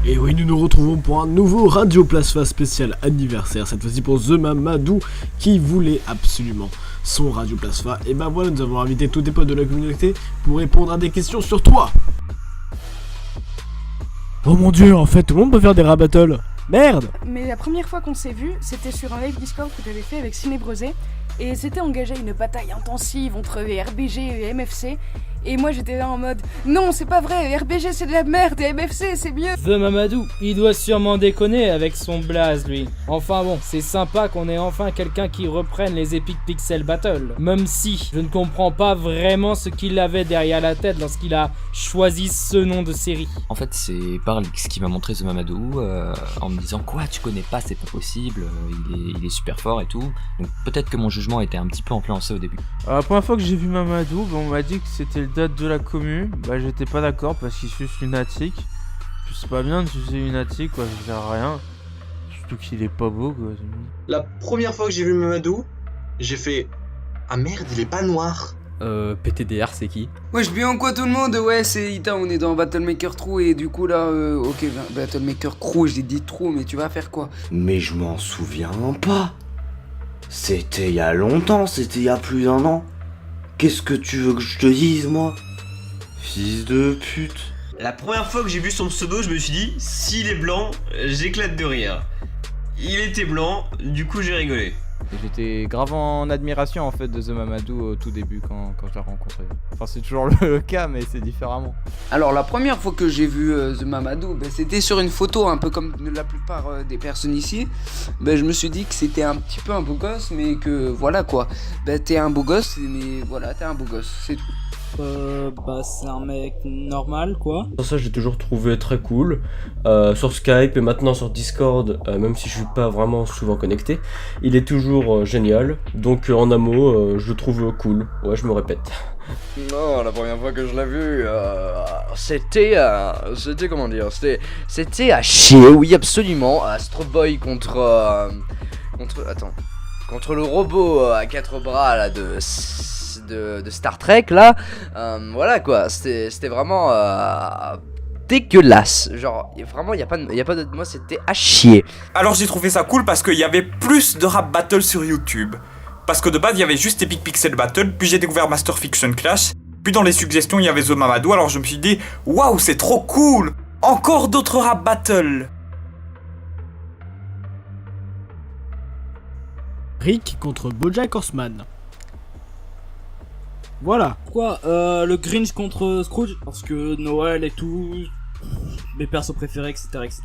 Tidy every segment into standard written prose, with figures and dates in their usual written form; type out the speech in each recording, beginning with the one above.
Et oui, nous nous retrouvons pour un nouveau Radio Plasma spécial anniversaire, cette fois-ci pour The Mamadou qui voulait absolument son Radio Plasma. Et ben voilà, nous avons invité tous les potes de la communauté pour répondre à des questions sur toi. Oh mon dieu, en fait tout le monde peut faire des rap battles. Merde. Mais la première fois qu'on s'est vu, c'était sur un live Discord que j'avais fait avec Cinébrosé. Et c'était engagé une bataille intensive entre RBG et MFC. Et moi j'étais là en mode non, c'est pas vrai, RBG c'est de la merde et MFC c'est mieux. The Mamadou, il doit sûrement déconner avec son blaze lui. Enfin bon, c'est sympa qu'on ait enfin quelqu'un qui reprenne les Epic Pixel Battle. Même si je ne comprends pas vraiment ce qu'il avait derrière la tête lorsqu'il a choisi ce nom de série. En fait, c'est Parlix qui m'a montré The Mamadou en me disant quoi, tu connais pas, c'est pas possible, il est super fort et tout. Donc peut-être que mon jugement était un petit peu influencé au début. La première fois que j'ai vu Mamadou, on m'a dit que c'était le date de la commu. J'étais pas d'accord parce qu'il suce lunatique. Puis c'est pas bien de sucer lunatique, quoi, ça sert à rien. Surtout qu'il est pas beau, quoi. La première fois que j'ai vu Mamadou, j'ai fait ah merde, il est pas noir. PTDR, c'est qui? Wesh, bien quoi tout le monde? Ouais, c'est Ita, on est dans Battlemaker True et du coup là, ok, Battlemaker Crew, j'ai dit True, mais tu vas faire quoi? Mais je m'en souviens pas. C'était il y a longtemps, c'était il y a plus d'1 an. Qu'est-ce que tu veux que je te dise, moi? Fils de pute. La première fois que j'ai vu son pseudo, je me suis dit, s'il est blanc, j'éclate de rire. Il était blanc, du coup j'ai rigolé. J'étais grave en admiration en fait de The Mamadou au tout début quand je l'ai rencontré. Enfin c'est toujours le cas mais c'est différemment. Alors la première fois que j'ai vu The Mamadou, c'était sur une photo un peu comme la plupart des personnes ici. Je me suis dit que c'était un petit peu un beau gosse mais que voilà quoi. T'es un beau gosse mais voilà t'es un beau gosse, c'est tout. C'est un mec normal quoi. Ça j'ai toujours trouvé très cool, sur Skype et maintenant sur Discord, même si je suis pas vraiment souvent connecté, il est toujours génial, donc en un mot, je le trouve cool, ouais je me répète. Non, la première fois que je l'ai vu, c'était comment dire, c'était à chier, oui absolument, Astro Boy contre le robot à 4 bras là de Star Trek là, voilà quoi, c'était vraiment dégueulasse, genre vraiment y a pas de moi, c'était à chier. Alors j'ai trouvé ça cool parce qu'il y avait plus de rap battle sur YouTube, parce que de base il y avait juste Epic Pixel Battle, puis j'ai découvert Master Fiction Clash, puis dans les suggestions il y avait The Mamadou, alors je me suis dit waouh c'est trop cool, encore d'autres rap battle. Rick contre BoJack Horseman. Voilà. Quoi, le Grinch contre Scrooge? Parce que Noël et tout, mes persos préférés, etc., etc.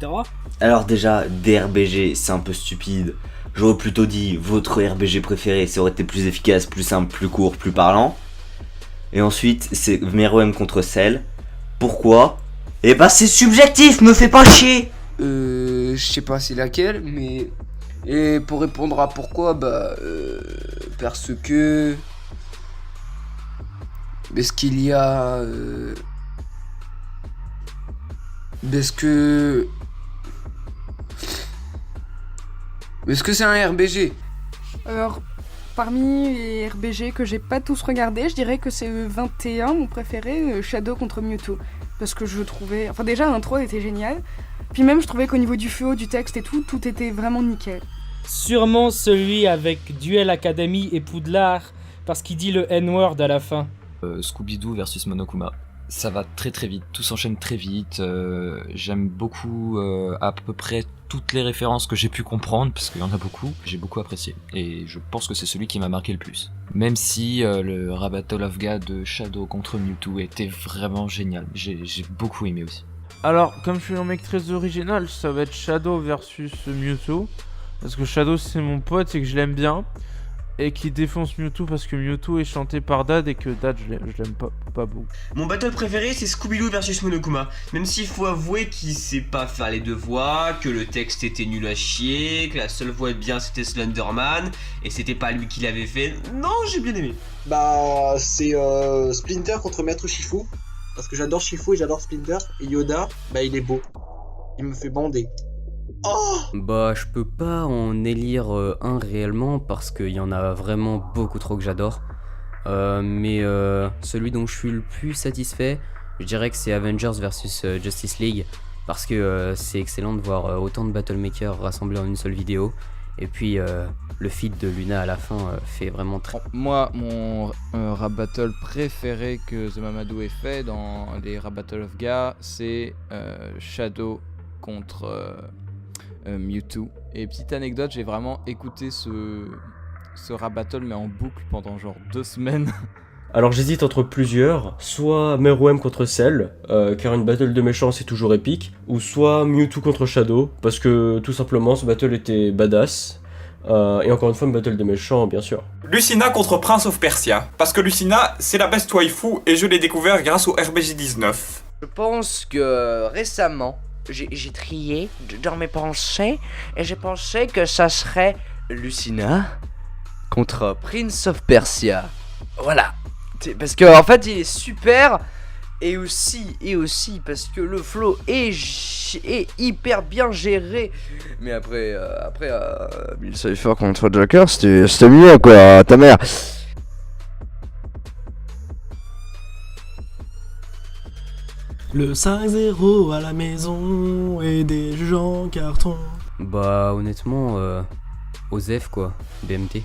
Alors déjà, DRBG, c'est un peu stupide. J'aurais plutôt dit votre RBG préféré, ça aurait été plus efficace, plus simple, plus court, plus parlant. Et ensuite, c'est Meruem contre Cell. Pourquoi? Eh bah c'est subjectif, me fais pas chier. Je sais pas c'est laquelle, mais... Et pour répondre à pourquoi, parce que... Parce qu'il y a... Parce que c'est un RBG. Alors, parmi les RBG que j'ai pas tous regardés, je dirais que c'est 21, mon préféré, Shadow contre Mewtwo. Parce que je trouvais... Enfin déjà, l'intro était géniale. Puis même, je trouvais qu'au niveau du flow, du texte et tout était vraiment nickel. Sûrement celui avec Duel Academy et Poudlard, parce qu'il dit le N-word à la fin. Scooby-Doo versus Monokuma. Ça va très très vite, tout s'enchaîne très vite, j'aime beaucoup à peu près toutes les références que j'ai pu comprendre, parce qu'il y en a beaucoup, j'ai beaucoup apprécié, et je pense que c'est celui qui m'a marqué le plus. Même si le Rap Battle of God de Shadow contre Mewtwo était vraiment génial, j'ai beaucoup aimé aussi. Alors, comme je suis un mec très original, ça va être Shadow versus Mewtwo, parce que Shadow c'est mon pote et que je l'aime bien. Et qui défonce Mewtwo parce que Mewtwo est chanté par Dad et que Dad je l'aime pas beaucoup. Mon battle préféré c'est Scooby-Doo versus Monokuma. Même s'il faut avouer qu'il sait pas faire les deux voix, que le texte était nul à chier, que la seule voix bien c'était Slenderman, et c'était pas lui qui l'avait fait. Non, j'ai bien aimé. C'est Splinter contre Maître Shifu. Parce que j'adore Shifu et j'adore Splinter. Et Yoda, il est beau. Il me fait bander. Oh! Bah, je peux pas en élire un réellement parce qu'il y en a vraiment beaucoup trop que j'adore. Mais celui dont je suis le plus satisfait, je dirais que c'est Avengers vs Justice League parce que c'est excellent de voir autant de Battlemakers rassemblés en une seule vidéo. Et puis le feat de Luna à la fin fait vraiment très... Moi, mon rap battle préféré que The Mamadou ait fait dans les rap battle of Ga, c'est Shadow contre Mewtwo. Et petite anecdote, j'ai vraiment écouté ce rap battle mais en boucle pendant genre 2 semaines. Alors j'hésite entre plusieurs, soit Meruem contre Cell, car une battle de méchants c'est toujours épique, ou soit Mewtwo contre Shadow, parce que tout simplement ce battle était badass, et encore une fois une battle de méchants bien sûr. Lucina contre Prince of Persia, parce que Lucina c'est la best waifu et je l'ai découvert grâce au RBG 19. Je pense que récemment, j'ai trié dans mes pensées et j'ai pensé que ça serait Lucina contre Prince of Persia. Voilà. Parce que en fait il est super et aussi parce que le flow est hyper bien géré. Mais après Bill Cipher contre Joker c'était mieux quoi, ta mère. Le 5-0 à la maison et des juges en carton. Bah honnêtement, Osef quoi, BMT.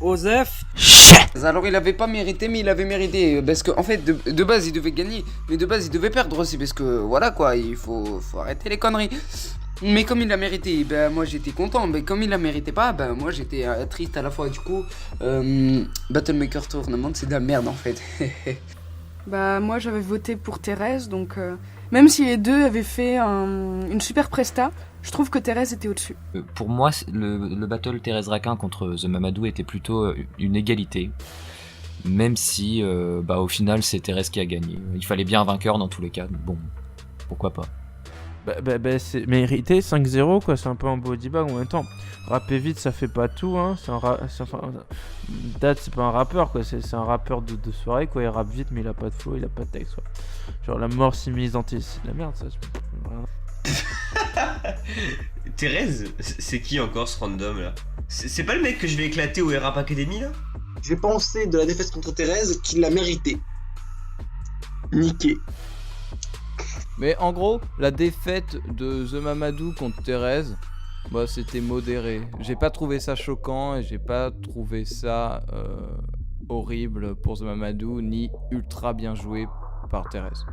Osef. Alors il avait pas mérité, mais il avait mérité parce que en fait de base il devait gagner, mais de base il devait perdre aussi parce que voilà quoi, il faut arrêter les conneries. Mais comme il l'a mérité, ben moi j'étais content, mais comme il la méritait pas, ben moi j'étais triste à la fois. Du coup, Battlemaker Tournament c'est de la merde en fait. Bah moi j'avais voté pour Thérèse, donc même si les deux avaient fait une super presta, je trouve que Thérèse était au-dessus. Pour moi, le battle Thérèse Raquin contre The Mamadou était plutôt une égalité. Même si, au final, c'est Thérèse qui a gagné. Il fallait bien un vainqueur dans tous les cas. Bon, pourquoi pas. C'est mérité 5-0 quoi, c'est un peu un body bag en même temps. Rapper vite ça fait pas tout hein, Dad c'est pas un rappeur quoi, c'est un rappeur de soirée quoi, il rappe vite mais il a pas de flow, il a pas de texte quoi. Genre la mort similisante c'est de la merde ça. Thérèse, c'est qui encore ce random là? C'est pas le mec que je vais éclater au Rap Academy là? J'ai pensé de la défaite contre Thérèse qu'il l'a mérité. Niqué. Mais en gros, la défaite de The Mamadou contre Thérèse, bah c'était modéré. J'ai pas trouvé ça choquant et j'ai pas trouvé ça horrible pour The Mamadou ni ultra bien joué par Thérèse.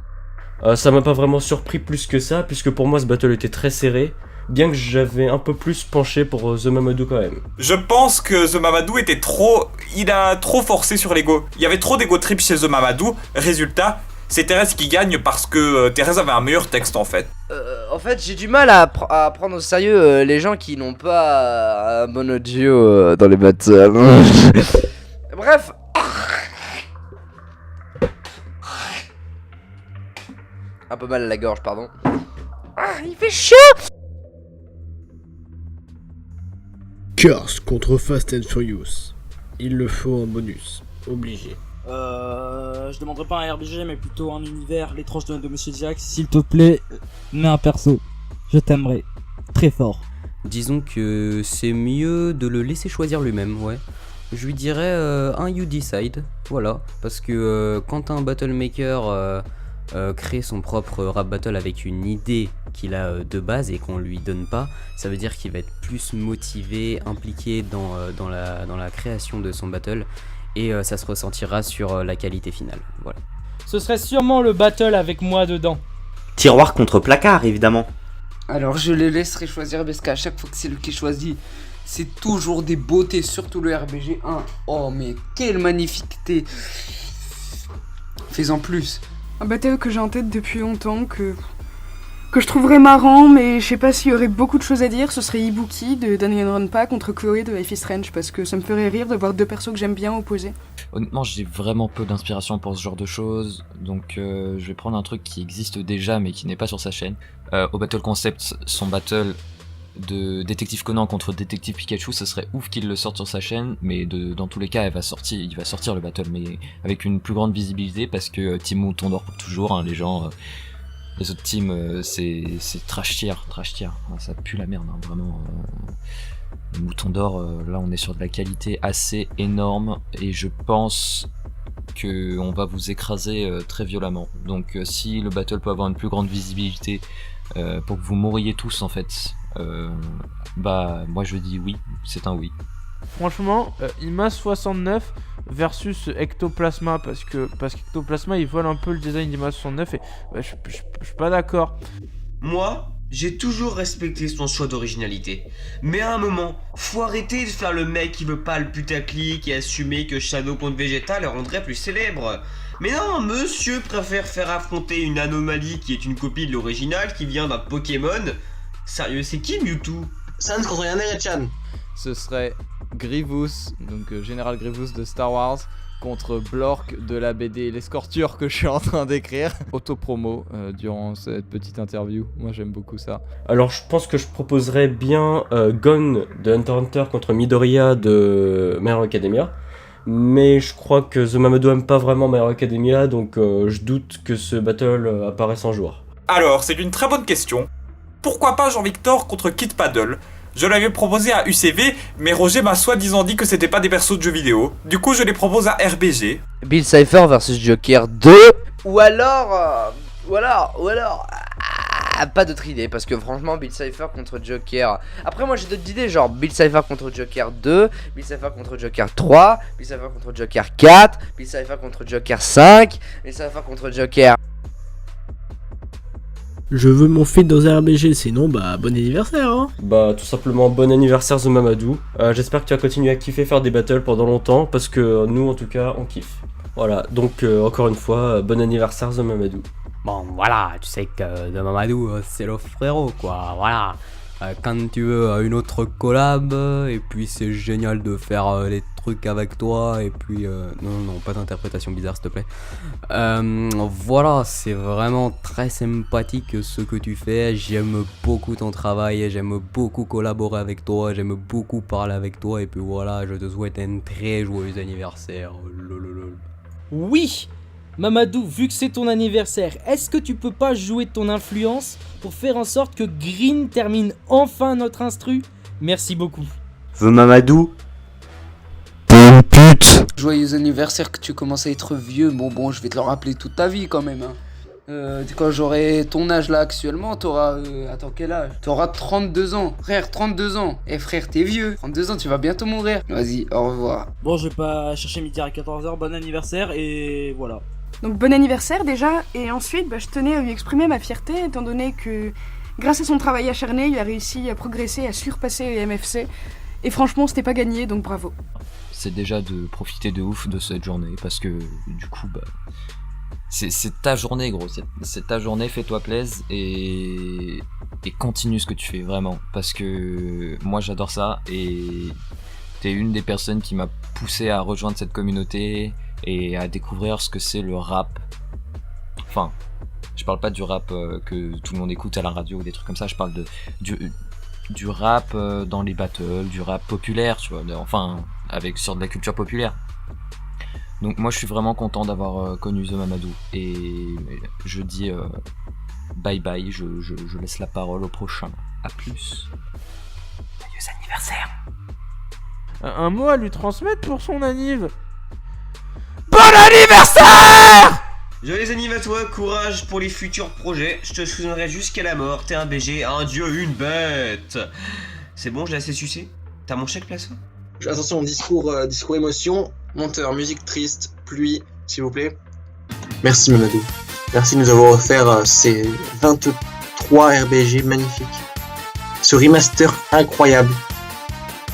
Ça m'a pas vraiment surpris plus que ça, puisque pour moi ce battle était très serré, bien que j'avais un peu plus penché pour The Mamadou quand même. Je pense que The Mamadou était il a trop forcé sur l'ego. Il y avait trop d'ego trip chez The Mamadou, résultat... C'est Thérèse qui gagne parce que Thérèse avait un meilleur texte en fait. En fait, j'ai du mal à prendre au sérieux les gens qui n'ont pas un bon audio dans les battles. Bref. Un peu mal à la gorge, pardon. Il fait chaud. Curse contre Fast and Furious. Il le faut en bonus. Obligé. Je demanderai pas un RBG mais plutôt un univers, les tranches de Monsieur Jack. S'il te plaît, mets un perso. Je t'aimerai très fort. Disons que c'est mieux de le laisser choisir lui-même, ouais. Je lui dirais un You Decide, voilà. Parce que quand un battlemaker crée son propre rap battle avec une idée qu'il a de base et qu'on lui donne pas, ça veut dire qu'il va être plus motivé, impliqué dans la création de son battle. Et ça se ressentira sur la qualité finale, voilà. Ce serait sûrement le battle avec moi dedans. Tiroir contre placard, évidemment. Alors je les laisserai choisir parce qu'à chaque fois que c'est lui qui choisit, c'est toujours des beautés, surtout le RBG 1. Oh mais quelle magnifiqueté. Fais-en plus. Un battle que j'ai en tête depuis longtemps, que je trouverais marrant, mais je sais pas s'il y aurait beaucoup de choses à dire, ce serait Ibuki de Danganronpa contre Chloé de Life is Strange, parce que ça me ferait rire de voir deux persos que j'aime bien opposés. Honnêtement, j'ai vraiment peu d'inspiration pour ce genre de choses, donc je vais prendre un truc qui existe déjà mais qui n'est pas sur sa chaîne. Au Battle Concept, son battle de Détective Conan contre Détective Pikachu, ce serait ouf qu'il le sorte sur sa chaîne, mais dans tous les cas, il va sortir le battle, mais avec une plus grande visibilité, parce que Timon tombe pour toujours, hein, les gens... Les autres teams, c'est trash tier. Ça pue la merde, hein, vraiment. Mouton d'or, là on est sur de la qualité assez énorme et je pense que on va vous écraser très violemment. Donc si le battle peut avoir une plus grande visibilité pour que vous mouriez tous en fait, bah moi je dis oui, c'est un oui. Franchement, IMA 69 versus Ectoplasma parce qu'Ectoplasma il vole un peu le design d'IMA 69 et bah, je suis pas d'accord. Moi, j'ai toujours respecté son choix d'originalité. Mais à un moment, faut arrêter de faire le mec qui veut pas le putaclic et assumer que Shadow contre Vegeta le rendrait plus célèbre. Mais non, monsieur préfère faire affronter une anomalie qui est une copie de l'original qui vient d'un Pokémon. Sérieux, c'est qui Mewtwo? Sans contre Yann et Chan. Ce serait Grievous, donc Général Grievous de Star Wars, contre Blork de la BD L'escorture que je suis en train d'écrire. Autopromo durant cette petite interview, moi j'aime beaucoup ça. Alors je pense que je proposerais bien Gon de Hunter x Hunter contre Midoriya de My Hero Academia. Mais je crois que The Mamadou aime pas vraiment My Hero Academia, donc je doute que ce battle apparaisse un jour. Alors, c'est une très bonne question. Pourquoi pas Jean-Victor contre Kid Paddle? Je l'avais proposé à UCV, mais Roger m'a soi-disant dit que c'était pas des persos de jeux vidéo. Du coup, je les propose à RBG. Bill Cipher versus Joker 2. Ou alors... pas d'autre idée, parce que franchement, Bill Cipher contre Joker... Après, moi j'ai d'autres idées, genre Bill Cipher contre Joker 2, Bill Cipher contre Joker 3, Bill Cipher contre Joker 4, Bill Cipher contre Joker 5, Bill Cipher contre Joker... Je veux mon feat dans un RBG, sinon bah bon anniversaire hein. Bah tout simplement bon anniversaire The Mamadou. J'espère que tu vas continuer à kiffer faire des battles pendant longtemps, parce que nous en tout cas on kiffe. Voilà, donc encore une fois, bon anniversaire The Mamadou. Bon, voilà, tu sais que The Mamadou, c'est le frérot, quoi, voilà. Quand tu veux une autre collab, et puis c'est génial de faire les trucs avec toi, et puis... non, pas d'interprétation bizarre, s'il te plaît. Voilà, c'est vraiment très sympathique ce que tu fais, j'aime beaucoup ton travail, j'aime beaucoup collaborer avec toi, j'aime beaucoup parler avec toi, et puis voilà, je te souhaite un très joyeux anniversaire. Lololol. Oui, Mamadou, vu que c'est ton anniversaire, est-ce que tu peux pas jouer de ton influence pour faire en sorte que Green termine enfin notre instru? Merci beaucoup. The Mamadou. Joyeux anniversaire, que tu commences à être vieux. Bon, je vais te le rappeler toute ta vie quand même. Hein. Quand j'aurai ton âge là actuellement, t'auras... attends, quel âge? T'auras 32 ans. Frère, 32 ans. Eh frère, t'es vieux. 32 ans, tu vas bientôt mourir. Vas-y, au revoir. Bon, je vais pas chercher midi à 14h, bon anniversaire et voilà. Donc bon anniversaire déjà, et ensuite je tenais à lui exprimer ma fierté étant donné que grâce à son travail acharné, il a réussi à progresser, à surpasser les MFC, et franchement c'était pas gagné, donc bravo. C'est déjà de profiter de ouf de cette journée, parce que du coup, bah, c'est ta journée gros, c'est ta journée, fais-toi plaisir et continue ce que tu fais vraiment, parce que moi j'adore ça, et t'es une des personnes qui m'a poussé à rejoindre cette communauté, et à découvrir ce que c'est le rap. Enfin, je parle pas du rap que tout le monde écoute à la radio ou des trucs comme ça, je parle du rap dans les battles, du rap populaire, tu vois, enfin, sur de la culture populaire. Donc moi je suis vraiment content d'avoir connu The Mamadou, et je dis bye bye, je laisse la parole au prochain. À plus. Joyeux anniversaire. Un mot à lui transmettre pour son anniv. Bon anniversaire! Joyeux anniversaire à toi, courage pour les futurs projets, je te soutiendrai jusqu'à la mort, t'es un BG, un dieu, une bête. C'est bon, je l'ai assez sucé? T'as mon chèque place? Attention, discours émotion, monteur, musique triste, pluie, s'il vous plaît. Merci Mamadou. Merci de nous avoir offert ces 23 RBG magnifiques. Ce remaster incroyable.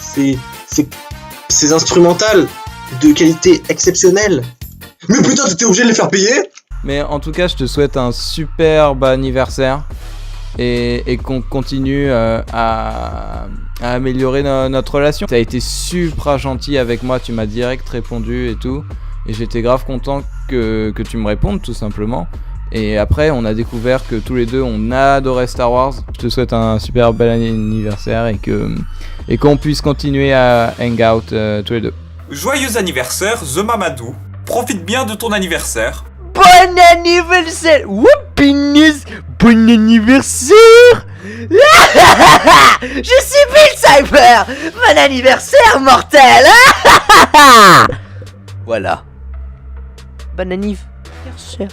Ces instrumentales de qualité exceptionnelle. Mais putain, t'étais obligé de les faire payer? Mais en tout cas, je te souhaite un superbe anniversaire et qu'on continue à améliorer notre relation. T'as été super gentil avec moi, tu m'as direct répondu et tout. Et j'étais grave content que tu me répondes tout simplement. Et après, on a découvert que tous les deux, on adorait Star Wars. Je te souhaite un super bel anniversaire et qu'on puisse continuer à hang out tous les deux. Joyeux anniversaire, The Mamadou. Profite bien de ton anniversaire. Bon anniversaire! Whoop! Happiness, bon anniversaire. Je suis Bill Cipher. Bon anniversaire, mortel. Voilà. Bon anniversaire.